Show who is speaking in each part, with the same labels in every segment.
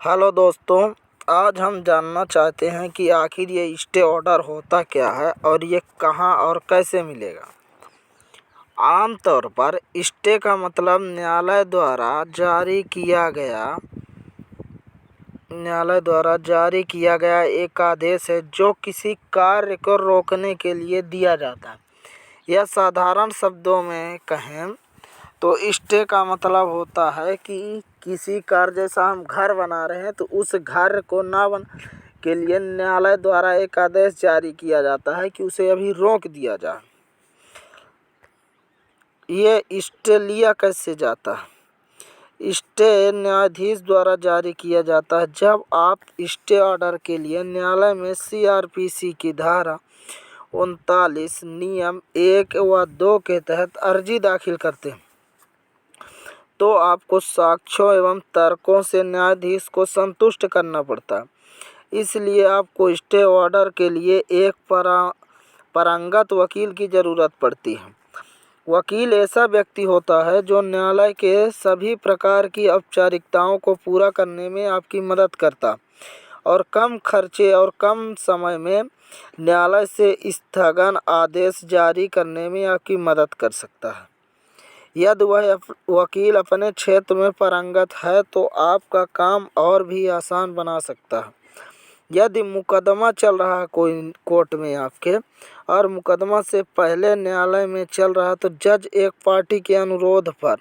Speaker 1: Hello दोस्तों, आज हम जानना चाहते हैं कि आखिर ये स्टे ऑर्डर होता क्या है और ये कहाँ और कैसे मिलेगा। आमतौर पर स्टे का मतलब न्यायालय द्वारा जारी किया गया एक आदेश है जो किसी कार्य को रोकने के लिए दिया जाता है। यह साधारण शब्दों में कहें तो स्टे का मतलब होता है कि किसी कार्य, जैसा हम घर बना रहे हैं तो उस घर को ना बन के लिए न्यायालय द्वारा एक आदेश जारी किया जाता है कि उसे अभी रोक दिया जाए। ये स्टे लिया कैसे जाता है? स्टे न्यायाधीश द्वारा जारी किया जाता है जब आप स्टे ऑर्डर के लिए न्यायालय में CRPC की धारा 39 नियम 1 व 2 के तहत अर्जी दाखिल करते हैं तो आपको साक्ष्यों एवं तर्कों से न्यायाधीश को संतुष्ट करना पड़ता है। इसलिए आपको स्टे ऑर्डर के लिए एक पारंगत वकील की ज़रूरत पड़ती है। वकील ऐसा व्यक्ति होता है जो न्यायालय के सभी प्रकार की औपचारिकताओं को पूरा करने में आपकी मदद करता और कम खर्चे और कम समय में न्यायालय से स्थगन आदेश जारी करने में आपकी मदद कर सकता है। यदि वह वकील अपने क्षेत्र में पारंगत है तो आपका काम और भी आसान बना सकता है। यदि मुकदमा चल रहा है कोई कोर्ट में आपके और मुकदमा से पहले न्यायालय में चल रहा, तो जज एक पार्टी के अनुरोध पर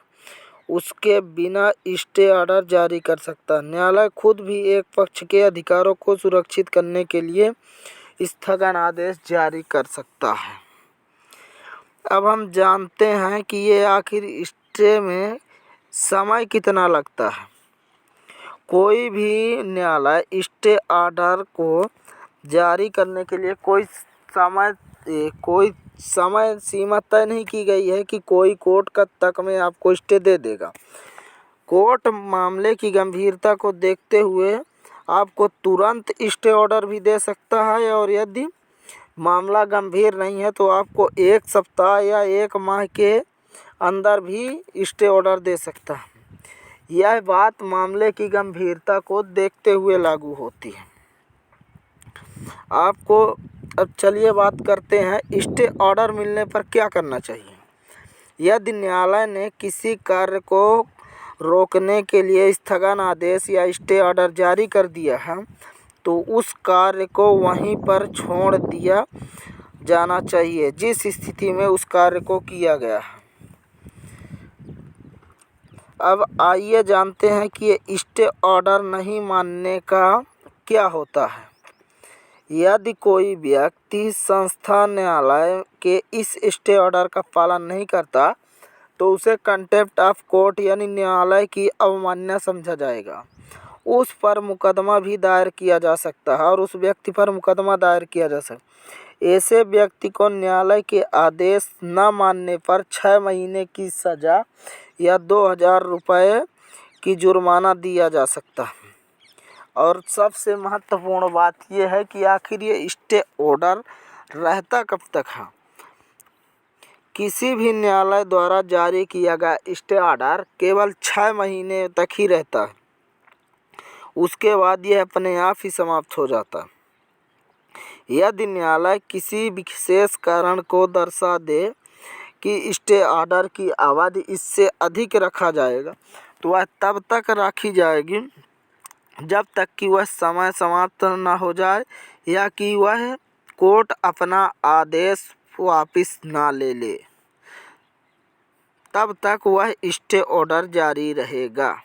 Speaker 1: उसके बिना स्टे ऑर्डर जारी कर सकता है। न्यायालय खुद भी एक पक्ष के अधिकारों को सुरक्षित करने के लिए स्थगन आदेश जारी कर सकता है। अब हम जानते हैं कि ये आखिर स्टे में समय कितना लगता है। कोई भी न्यायालय स्टे ऑर्डर को जारी करने के लिए कोई समय सीमा तय नहीं की गई है कि कोई कोर्ट कब तक में आपको स्टे दे देगा। कोर्ट मामले की गंभीरता को देखते हुए आपको तुरंत स्टे ऑर्डर भी दे सकता है और यदि मामला गंभीर नहीं है तो आपको 1 सप्ताह या 1 माह के अंदर भी स्टे ऑर्डर दे सकता है। यह बात मामले की गंभीरता को देखते हुए लागू होती है। आपको अब चलिए बात करते हैं स्टे ऑर्डर मिलने पर क्या करना चाहिए। यदि न्यायालय ने किसी कार्य को रोकने के लिए स्थगन आदेश या स्टे ऑर्डर जारी कर दिया है तो उस कार्य को वहीं पर छोड़ दिया जाना चाहिए जिस स्थिति में उस कार्य को किया गया है। अब आइए जानते हैं कि ये स्टे ऑर्डर नहीं मानने का क्या होता है। यदि कोई व्यक्ति संस्था न्यायालय के इस स्टे ऑर्डर का पालन नहीं करता तो उसे कंटेम्प्ट ऑफ कोर्ट यानी न्यायालय की अवमानना समझा जाएगा। उस पर मुकदमा भी दायर किया जा सकता है और उस व्यक्ति पर मुकदमा दायर किया जा सकता है। ऐसे व्यक्ति को न्यायालय के आदेश न मानने पर 6 महीने की सज़ा या 2000 रुपये की जुर्माना दिया जा सकता है। और सबसे महत्वपूर्ण बात यह है कि आखिर ये स्टे ऑर्डर रहता कब तक है। किसी भी न्यायालय द्वारा जारी किया गया स्टे ऑर्डर केवल 6 महीने तक ही रहता है। उसके बाद यह अपने आप ही समाप्त हो जाता है। यदि न्यायालय किसी विशेष कारण को दर्शा दे कि स्टे ऑर्डर की अवधि इससे अधिक रखा जाएगा तो वह तब तक रखी जाएगी जब तक कि वह समय समाप्त न हो जाए या कि वह कोर्ट अपना आदेश वापस ना ले ले, तब तक वह स्टे ऑर्डर जारी रहेगा।